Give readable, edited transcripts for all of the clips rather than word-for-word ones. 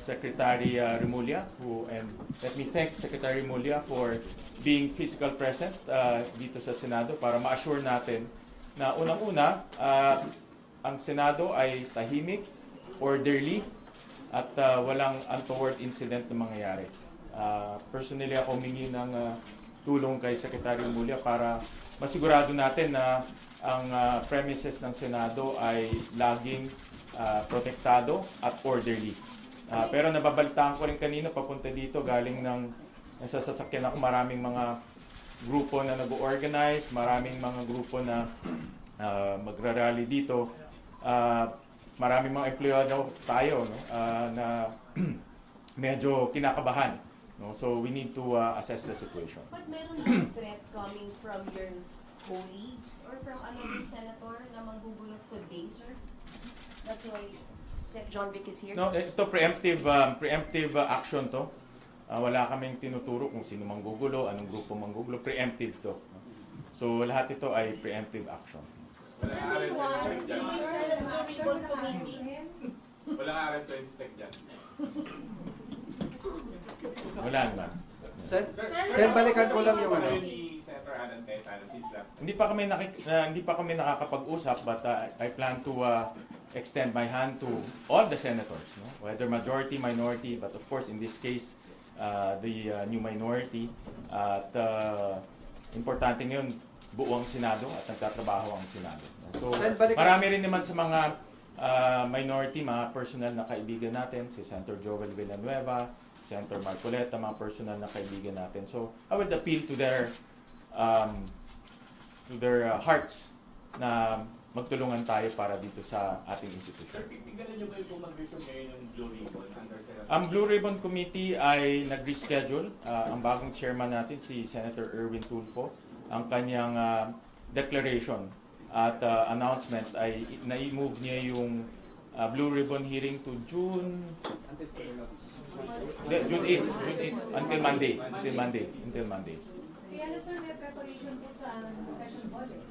Secretary Remulla, and let me thank Secretary Remulla for being physical present dito sa Senado para ma-assure natin na unang-una, ang Senado ay tahimik, orderly, at walang untoward incident na mangyayari. Personally ako humingi ng tulong kay Secretary Remulla para masigurado natin na ang premises ng Senado ay laging protektado at orderly. Pero nababalitaan ko rin kanina papunta dito galing ng nasa sasakyan ako, maraming mga grupo na nag-organize, maraming mga grupo na magra-rally dito. Maraming mga empleyado tayo, no, na medyo kinakabahan. No? So we need to assess the situation. But meron ng threat coming from your colleagues or from another senator na manggugulot today, sir? That's why Sec. John Vic is here? No, ito preemptive action to. Wala kaming tinuturo kung sino manggugulo, anong grupo manggugulo. Preemptive to. So lahat ito ay preemptive action. Walang arrest rin si Sec. Jan. Wala naman. Sir, balikan ko lang yung ano. Senator Alan Cayetano since last time. Hindi pa kami nakakapag-usap, but I plan to extend my hand to all the senators, no? Whether majority, minority, but of course in this case the new minority. At importante ngayon buo ang Senado at nagtatrabaho ang Senado. So marami rin naman sa mga minority, mga personal na kaibigan natin, si Senator Joel Villanueva, Senator Marcoleta, mga personal na kaibigan natin. So I would appeal to their hearts na magtulungan tayo para dito sa ating institution. Sir, tingnan niyo kayo kung mag-resume ngayon yung Blue Ribbon under Senator? Ang Blue Ribbon Committee ay nag-reschedule. Ang bagong chairman natin, si Senator Erwin Tulfo, ang kanyang declaration at announcement ay na-move niya yung Blue Ribbon hearing to June 8 until Monday. Kaya na sir, may preparation po sa session hall eh.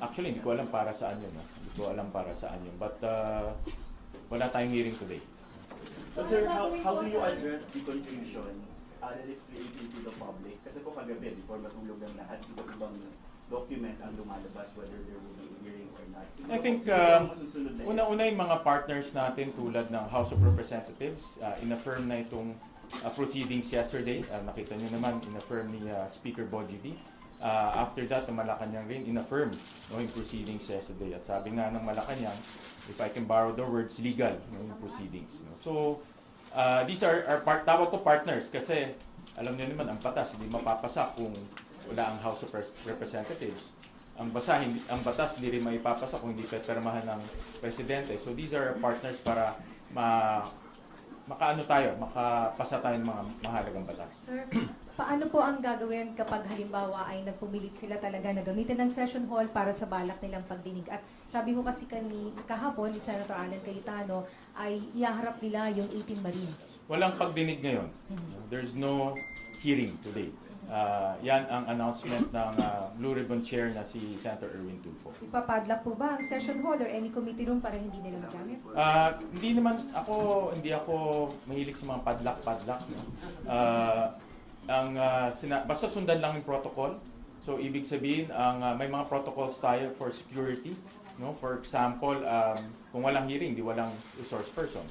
Actually, hindi ko alam para saan yun. But wala tayong hearing today. So sir, how do you address the confusion that it's created to the public? Kasi po kagabi, before matulog ang lahat, ibang document ang lumalabas whether there will be a hearing or not. I think una-una yung mga partners natin tulad ng House of Representatives, in-affirm na itong proceedings yesterday. Nakita nyo naman, in-affirm ni Speaker Bogie D. After that, ang Malacanang rin, in-affirm yung proceedings yesterday. At sabi nga ng Malacanang, if I can borrow the words, legal yung proceedings. So, these are tawag ko partners kasi alam nyo naman, ang batas hindi mapapasa kung wala ang House of Representatives. Ang batas hindi rin maipapasa kung hindi pepirmahan ng Presidente. So these are partners para makapasa tayo ng mga mahalagang batas. Sir, paano po ang gagawin kapag halimbawa ay nagpumilit sila talaga na gamitin ng session hall para sa balak nilang pagdinig? At sabi ko kasi kahapon ni Senator Alan Cayetano ay ihaharap nila yung 18 Marines. Walang pagdinig ngayon. There's no hearing today. Yan ang announcement ng Blue Ribbon Chair na si Senator Erwin Tulfo. Ipapadlock po ba ang session hall or any committee room para hindi nila magamit? Hindi ako mahilig sa mga padlock. No? Basta sundan lang yung protocol. So ibig sabihin, may mga protocols tayo for security. No? For example, kung walang hearing, di walang resource persons.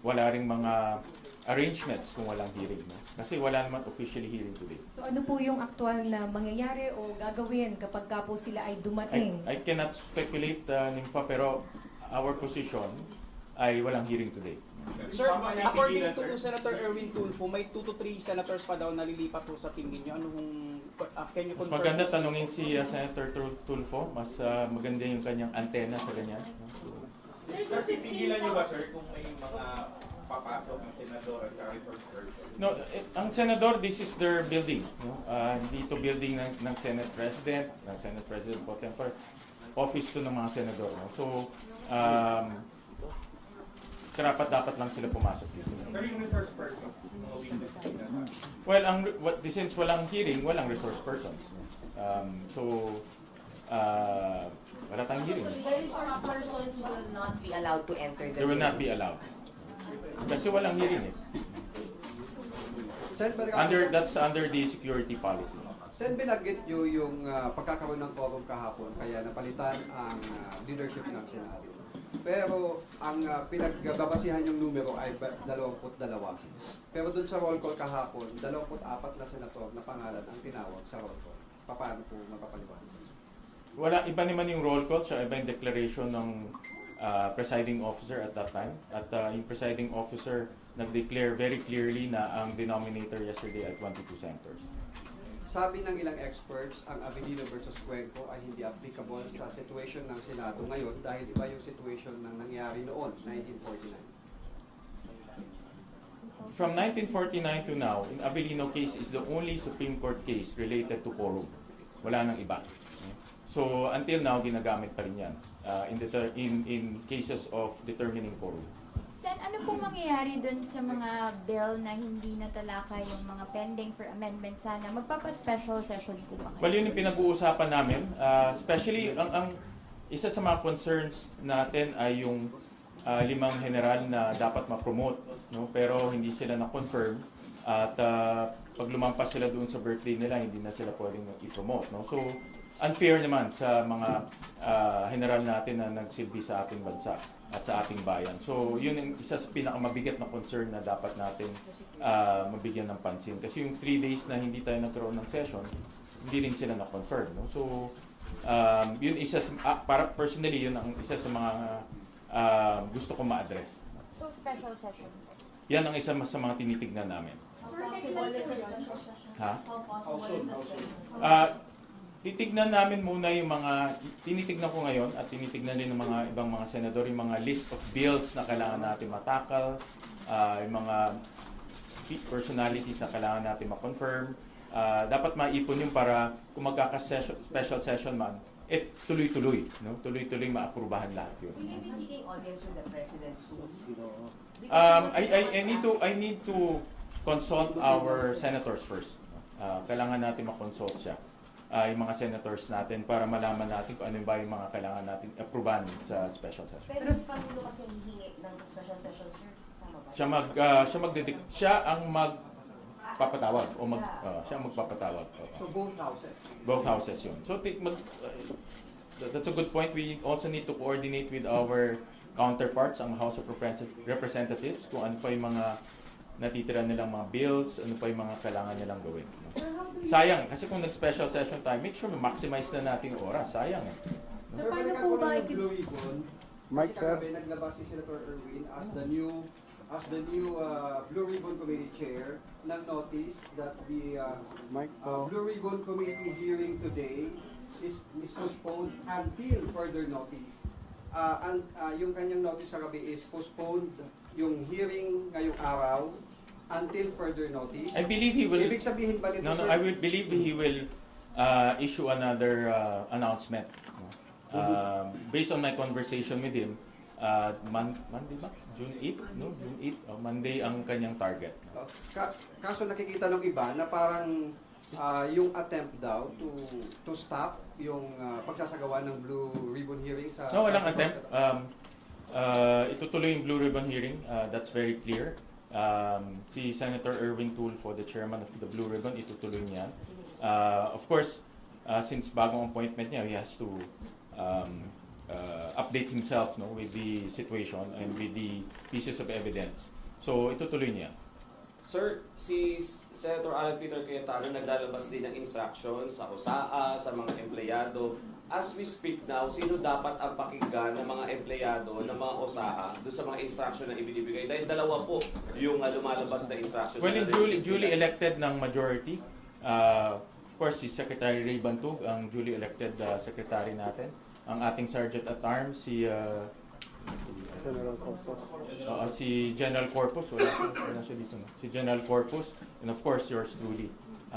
Wala ring mga arrangements kung walang hearing. No? Kasi wala naman officially hearing today. So ano po yung aktual na mangyayari o gagawin kapag ka po sila ay dumating? I cannot speculate Nimpa, pero our position ay walang hearing today. Sir, according to Senator Erwin Tulfo, may 2 to 3 senators pa daw nalilipat po sa team ninyo. Can you Mas confirm? maganda tanungin si Senator Tulfo. Mas maganda yung kanyang antena sa ganyan. No? Sir, pipigilan niyo ba sir kung may mga papasok ng senador at resource person? No, ang senador, this is their building. No? Dito building ng Senate President, ng Senate President pro tempore. Office to ng mga senador. No? So, dapat lang sila pumasok dito. Pero yung resource person, Well, since walang hearing, walang resource persons. So, wala tayong hearing. Registered persons will not be allowed to enter the They will not building. be allowed. Kasi walang hearing eh. Sen, balikan That's under the security policy. Sen, binanggit nyo yung pagkakaroon ng quorum kahapon, kaya napalitan ang leadership ng Senado. Pero ang pinagbabasihan yung numero ay 22. Pero dun sa roll call kahapon, 24 na senator na pangalan ang tinawag sa roll call. Paano po mapapaliwanag? Wala, iba naman yung roll call, siya iba yung declaration ng presiding officer at that time. At yung presiding officer nag-declare very clearly na ang denominator yesterday ay 22 senators. Sabi ng ilang experts, ang Avellino versus Cuenco ay hindi applicable sa situation ng Senado ngayon dahil iba yung situation ng nangyari noon, 1949. From 1949 to now, in Avellino case is the only Supreme Court case related to quorum. Wala nang iba. So until now, ginagamit pa rin yan in cases of determining quorum. Sen, ano pong mangyayari dun sa mga bill na hindi natalaka yung mga pending for amendment sana? Magpapa-special session po ba kayo? Well, yun yung pinag-uusapan namin. Especially, ang isa sa mga concerns natin ay yung 5 general na dapat ma-promote. No? Pero hindi sila na-confirm. At pag lumampas sila doon sa birthday nila, hindi na sila pwedeng i-promote. No? So, unfair naman sa mga general natin na nagsilbi sa ating bansa at sa ating bayan. So, yun ang isa sa pinakamabigat na concern na dapat natin mabigyan ng pansin. Kasi yung 3 days na hindi tayo nagkaroon ng session, hindi rin sila na-confirm. No? So, yun isa para personally, yun ang isa sa mga gusto ko ma-address. So, special session? Yan ang isa sa mga tinitignan namin. How possible is the special session? Ha? How possible is the special? Titignan namin muna yung mga, tinitignan ko ngayon at tinitignan din ng mga ibang mga senador, yung mga list of bills na kailangan natin matakal, yung mga personalities na kailangan natin ma-confirm. Dapat maipon yung para kung magkaka-special session man, tuloy-tuloy, no? Tuloy-tuloy maaprubahan lahat yun. Will you be seeking audience with the president soon? I need to consult our senators first. Kailangan natin ma-consult siya. Yung mga senators natin para malaman natin kung ano ba yung mga kailangan natin approvean sa special session. Pero si Pangulo kasi hihingi ng special session, sir. Tama ba? Siya ang magpapatawag o siya ang magpapatawag. So both houses? Both houses yun. So that's a good point. We also need to coordinate with our counterparts, ang House of Representatives, kung ano pa yung mga natitira nilang mga bills, ano pa yung mga kailangan nilang gawin. Sayang, kasi kung nag-special session tayo, make sure ma-maximize na natin yung oras. Sayang eh. So, paano po ba Blue Ribbon? Kasi kagabi naglabas si Senator Erwin as the new Blue Ribbon Committee Chair ng notice that the Blue Ribbon Committee hearing today is postponed until further notice. Yung kanyang notice kagabi is postponed yung hearing ngayong araw until further notice. I believe he will. Ibig sabihin ba nito, No, sir? I will believe he will issue another announcement. Based on my conversation with him, Monday ba? June 8? No? June 8. Monday ang kanyang target. Kaso nakikita ng iba na parang yung attempt daw to stop yung pagsasagawa ng Blue Ribbon hearing sa... No, walang attempt. Itutuloy yung Blue Ribbon hearing. That's very clear. Si Senator Erwin Tulfo, the chairman of the Blue Ribbon, itutuloy niya. Of course, since bagong appointment niya, he has to update himself with the situation and with the pieces of evidence. So, itutuloy niya. Sir, si Senator Alan Peter Cayetano naglalabas din ng instructions sa OSAA, sa mga empleyado. As we speak now, sino dapat ang pakinggan ng mga empleyado ng mga OSAA doon sa mga instruction na ibinibigay? Dahil dalawa po yung lumalabas na instructions. Well, duly elected ng majority. Of course, si Secretary Ray Bantug, ang duly elected secretary natin. Ang ating Sergeant at Arms, si General Corpus. Wala siya dito. Si General Corpus. And of course, yours truly,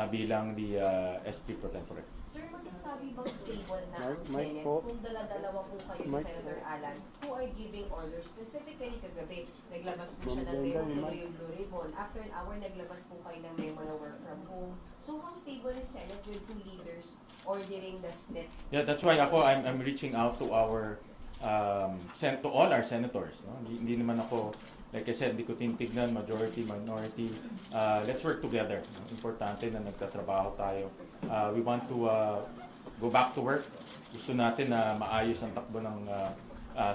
bilang the SP pro tempore. Sir, masasabi bang stable na ang Mike Senate po. kung dala-dalawa po kayo ni Mike Senator Alan who are giving orders? Specifically kagabi, naglabas po siya ng Ma'am, memo Mike. tuloy yung Blue Ribbon. After an hour, naglabas po kayo ng memo na work from home. So how stable is Senate with two leaders ordering the split? Yeah, that's why I'm reaching out to our to all our senators. No? Hindi naman ako, like I said, hindi ko tinitignan majority, minority. Let's work together. No? Importante na nagtatrabaho tayo. We want to go back to work. Gusto natin na maayos ang takbo ng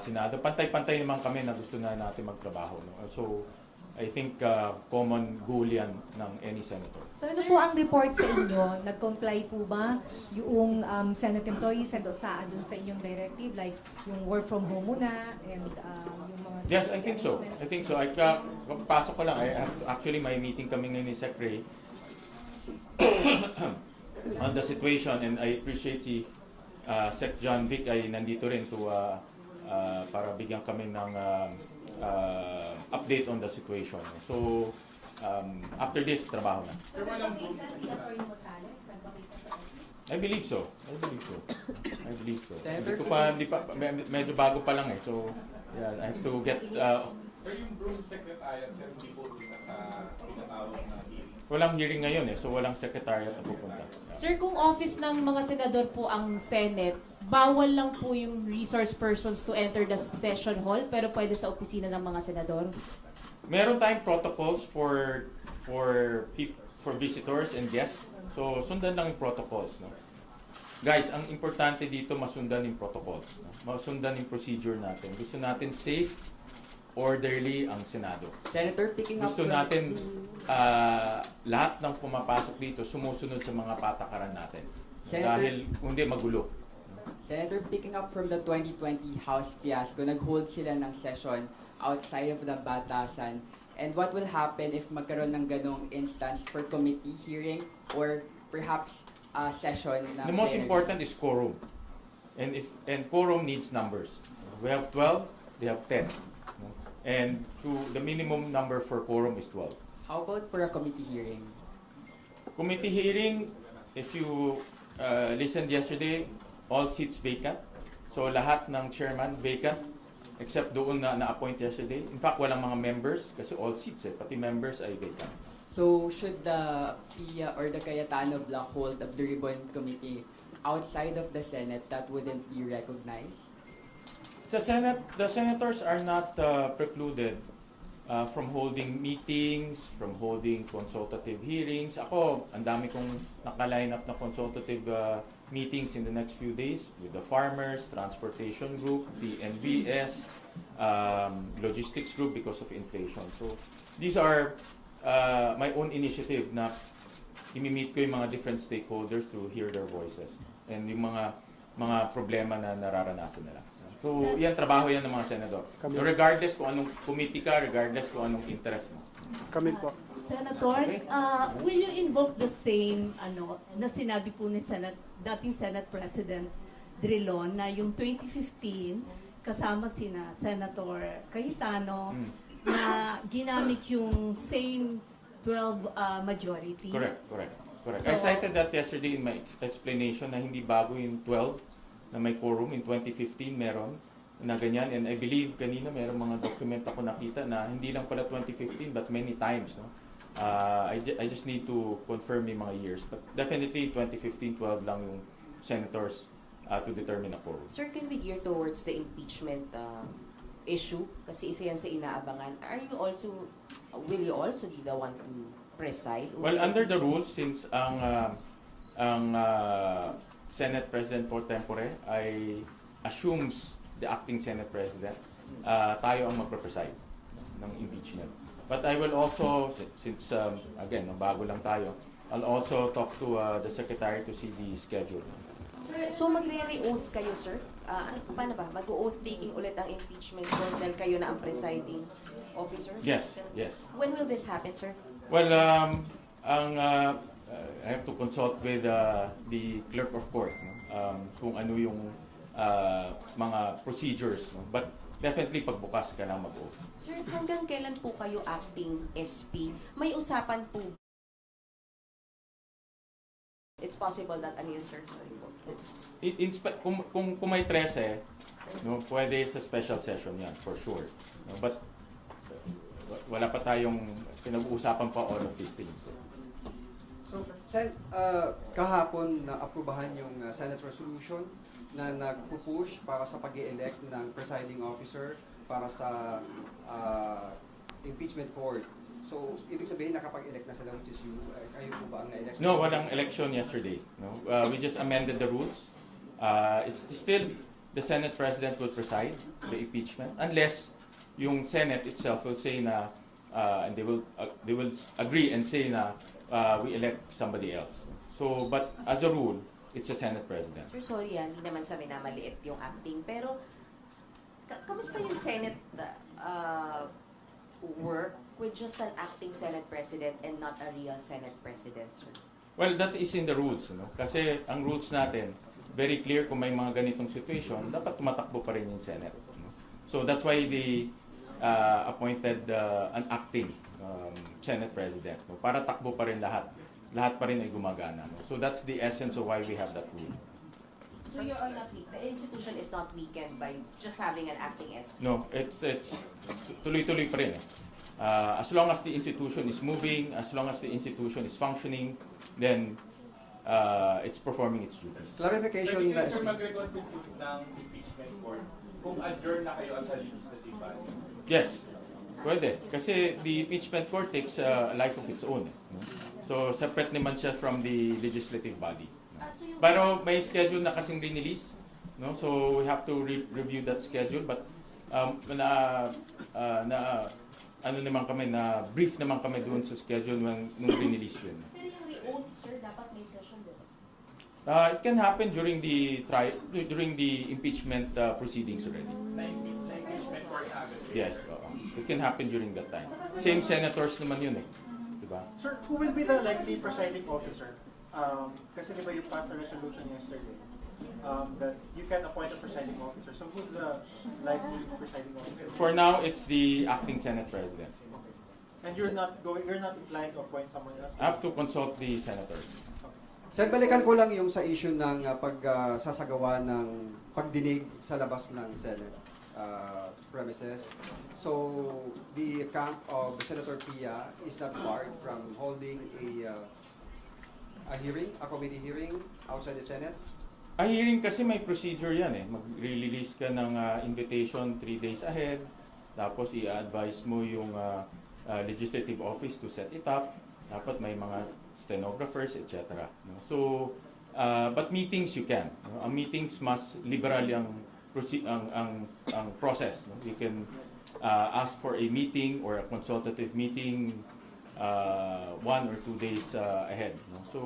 Senado. Pantay-pantay naman kami na gusto na natin magtrabaho. No? So, I think common goal yan ng any senator. So ano po ang report sa inyo? Nag-comply po ba yung Senate employees and saan dun sa inyong directive? Like yung work from home muna and yung mga... Yes, I think so. I think so. Pasok ko lang. Actually, may meeting kami ngayon ni Secretary on the situation, and I appreciate si Sec John Vic ay nandito rin to para bigyan kami ng update on the situation. So, after this, trabaho na. I believe so. Hindi pa, medyo bago pa lang eh. So, yeah, I have to get... Pero yung broom secretariat, sir, hindi po dito sa pinatawag na hearing. walang hearing ngayon eh, so walang secretariat na pupunta. Sir, kung office ng mga senador po ang Senate, bawal lang po yung resource persons to enter the session hall, pero pwede sa opisina ng mga senador? Meron tayong protocols for visitors and guests. So sundan lang yung protocols, no. Guys, ang importante dito masundan yung protocols, no? Masundan yung procedure natin. Gusto natin safe, orderly ang Senado. Senator, picking up Gusto from- natin lahat ng pumapasok dito sumusunod sa mga patakaran natin. Senator- Dahil hindi magulo. Senator, picking up from the 2020 House fiasco, nag-hold sila ng session outside of the Batasan. And what will happen if magkaroon ng ganong instance for committee hearing or perhaps a session na The most plenary? important is quorum. And quorum needs numbers. We have 12, they have 10. no? And the minimum number for quorum is 12. How about for a committee hearing? Committee hearing, if you listened yesterday, all seats vacant. So lahat ng chairman vacant except doon na na-appoint yesterday. In fact, walang mga members kasi all seats pati members ay vacant. So should the PIA or the Cayetano block hold the Blue Ribbon Committee outside of the Senate, that wouldn't be recognized? Sa Senate, the senators are not precluded from holding meetings, from holding consultative hearings. Ako, ang dami kong naka-line up na consultative meetings in the next few days with the farmers, transportation group, the NBS, logistics group because of inflation. So these are my own initiative na imi-meet ko yung mga different stakeholders to hear their voices and yung mga problema na nararanasan nila. So, yan, trabaho yan ng mga senador. So, regardless kung anong committee ka, regardless kung anong interest mo. Kami po. Senator, Okay. Will you invoke the same na sinabi po ni dating Senate President Drilon na yung 2015 kasama sina Senator Cayetano na ginamit yung same 12 majority? Correct. I So- cited that yesterday in my explanation na hindi bago yung 12 na may quorum. In 2015 meron na ganyan, and I believe kanina meron mga document ako nakita na hindi lang pala 2015 but many times. No? I just need to confirm yung mga years, but definitely 2015 12 lang yung senators to determine a quorum. Sir, can we gear towards the impeachment issue? Kasi isa yan sa inaabangan. Will you also be the one to preside? Well, under the rules, since ang Senate President pro tempore ay assumes the acting Senate President, tayo ang magpe-preside ng impeachment. But I will also, since again, bago lang tayo, I'll also talk to the Secretary to see the schedule. Sir, so magre-re-oath kayo, sir? Paano ba? Mag-oath taking ulit ang impeachment court dahil kayo na ang presiding officer? Yes. When will this happen, sir? Well, I have to consult with the clerk of court, no? Kung ano yung mga procedures, no? But definitely pagbukas ka lang mag-oath. Sir, hanggang kailan po kayo acting SP? May usapan po It's possible that, ano yun, sir? Sorry po. Kung may 13, no, pwede sa special session yan, for sure. No, but wala pa tayong pinag-uusapan pa all of these things. So, Sen, kahapon na aprubahan yung Senate resolution na nagpupush para sa pag-i-elect ng presiding officer para sa impeachment court. So, ibig sabihin nakapag-elect na sila, which is you, kayo po ba ang na-elect? No, walang election yesterday. No, we just amended the rules. It's still the Senate President will preside the impeachment unless yung Senate itself will say na and they will agree and say na we elect somebody else. So, but as a rule, it's the Senate President. Sir, sorry hindi naman sa minamaliit yung acting, pero kamusta yung Senate work with just an acting Senate President and not a real Senate President, sir? Well, that is in the rules, no? Kasi ang rules natin, very clear kung may mga ganitong situation, dapat tumatakbo pa rin yung Senate. No? So that's why they appointed an acting Senate President, no? Para takbo pa rin lahat. Lahat pa rin ay gumagana. No? So that's the essence of why we have that rule. So you're on that week. The institution is not weakened by just having an acting SP. No, it's tuloy-tuloy pa rin. As long as the institution is moving, as long as the institution is functioning, then it's performing its duties. Clarification Pwede na sir mag-reconstitute ng impeachment court kung adjourn na kayo as a legislative body? Yes, pwede. Kasi the impeachment court takes a life of its own. No? So separate naman siya from the legislative body. So yung Pero may schedule na kasing release, no? So we have to review that schedule, but ano naman kami, na brief naman kami doon sa schedule nung release yun. Pero yung re-oath, sir, dapat may session din. It can happen during the impeachment proceedings already. Na-impeachment court agad. Yes, it can happen during that time. Same senators naman yun eh. Diba? Sir, who will be the likely presiding officer? Kasi di ba you passed a resolution yesterday that you can appoint a presiding officer. So who's the likely presiding officer? For now, it's the acting Senate President. And you're not inclined to appoint someone else? I have to consult the senators. Sen, balikan ko lang yung sa issue ng pagsasagawa ng pagdinig sa labas ng Senate premises. So, the camp of Senator Pia is not barred from holding a hearing, a committee hearing outside the Senate? A hearing kasi may procedure yan eh. Mag-release ka ng invitation 3 days ahead, tapos i-advise mo yung legislative office to set it up, dapat may mga stenographers, etc. No? So, but meetings you can. No? Ang meetings mas liberal ang process. No? You can ask for a meeting or a consultative meeting 1 or 2 days ahead. No? So,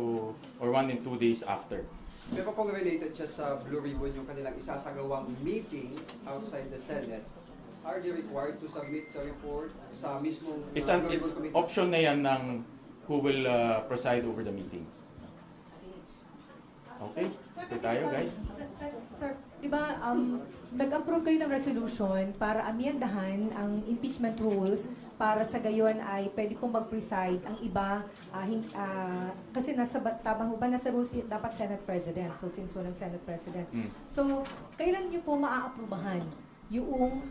or 1 and 2 days after. Pero kung related siya sa Blue Ribbon, yung kanilang isasagawang meeting outside the Senate, are they required to submit the report sa mismong It's Blue Ribbon it's Committee? option na yan ng who will preside over the meeting. Okay? Okay tayo, guys? Sir, di ba nag-approve kayo ng resolution para amyendahan ang impeachment rules para sa gayon ay pwede pong mag-preside ang iba, kasi tabang ba nasa rules dapat Senate President, so since walang Senate President. So, kailan niyo po maaaprubahan yung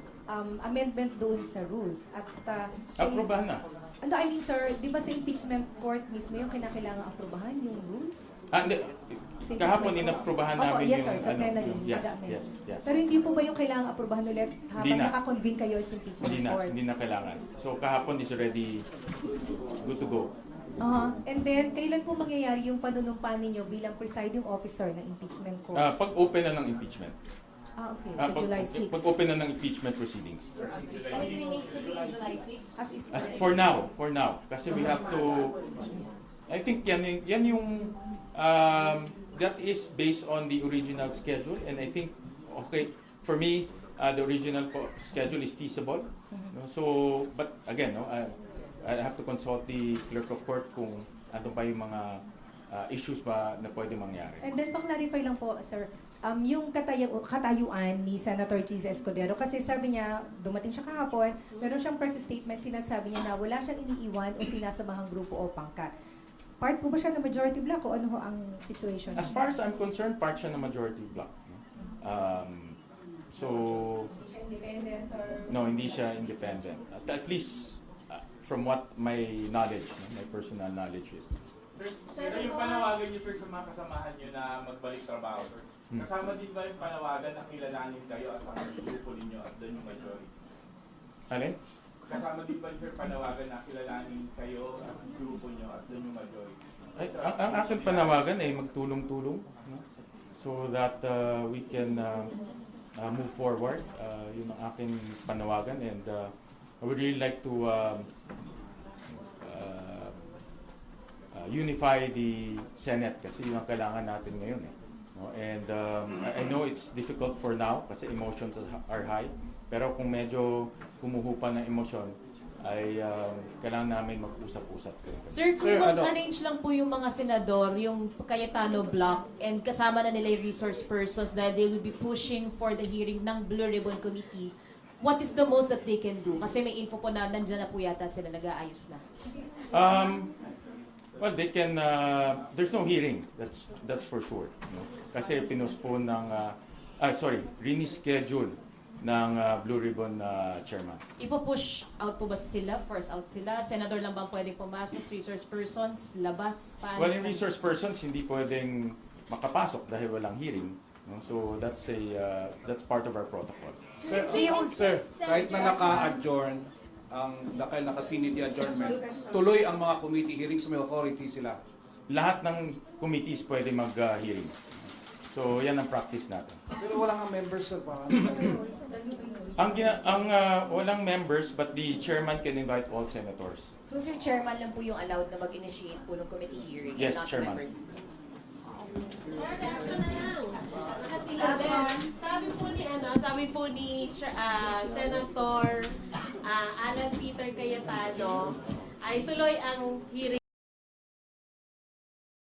amendment doon sa rules? At Aprobahan na. ano, I mean sir, di ba sa impeachment court mismo yung kinakailangan aprubahan yung rules? Hindi. Kahapon inaprubahan namin yes, yung sir, sa plenary, yes, mag-amend. yes. Pero hindi po ba yung kailangan aprubahan ulit habang na. nakakonvene kayo sa impeachment court? Hindi na kailangan. So kahapon is already good to go. And then, kailan po mangyayari yung panunumpa ninyo bilang presiding officer ng impeachment court? Pag open na ng impeachment. Okay, sa July 6. Pag open na ng impeachment proceedings. And it remains to be on July 6? For now. Kasi we have to, I think yan yung, that is based on the original schedule, and I think, okay, for me, the original schedule is feasible. No? So, but again, no, I have to consult the clerk of court kung ano pa yung mga issues ba na pwede mangyari. And then, pa-clarify lang po, sir, yung katayuan ni Senator Cheese Escudero, kasi sabi niya, dumating siya kahapon, meron siyang press statement, sinasabi niya na wala siyang iniiwan o sinasamahang grupo o pangkat. part po ba siya ng majority block o ano ho ang situation? As far as I'm concerned, part siya ng majority block. No? So, Independence or... no, hindi siya independent. At least, from what my knowledge, no, my personal knowledge is. Sir, yung panawagan niyo sir sa mga kasamahan niyo na magbalik trabaho sir, kasama din ba yung panawagan na kilalanin kayo at ang grupo ninyo as the new majority? Alin? Kasama din ba sir panawagan na kilalanin kayo as grupo niyo as the new majority? Ay, ang aking panawagan ay magtulong-tulong, no? So that we can move forward. Yun ang aking panawagan, and I would really like to unify the Senate kasi yun ang kailangan natin ngayon. No? And I know it's difficult for now kasi emotions are high, pero kung medyo humuhupa ng emosyon, ay kailangan namin mag-usap-usap. Sir, kung mag-arrange lang po yung mga senador, yung Cayetano block, and kasama na nila yung resource persons dahil they will be pushing for the hearing ng Blue Ribbon Committee, what is the most that they can do? Kasi may info po na nandyan na po yata sila, nag-aayos na. Well, they can, there's no hearing, that's for sure. No? Kasi pinospone ng, rinischedule ng Blue Ribbon chairman. Ipo-push out po ba sila? First out sila? Senador lang bang pwedeng pumasok? Resource persons? Labas? Paano? Well, in resource persons, hindi pwedeng makapasok dahil walang hearing. No? So that's part of our protocol. Sir, kahit na naka-adjourn, dahil naka-sinity adjournment, tuloy ang mga committee hearings, may authority sila. Lahat ng committees pwede mag-hearing. So yan ang practice natin. Pero wala nga members, sir, para walang members, but the chairman can invite all senators. So Sir Chairman lang po yung allowed na mag-initiate po ng committee hearing? Yes, and not Chairman. members? Sabi po ni Senator Alan Peter Cayetano ay tuloy ang hearing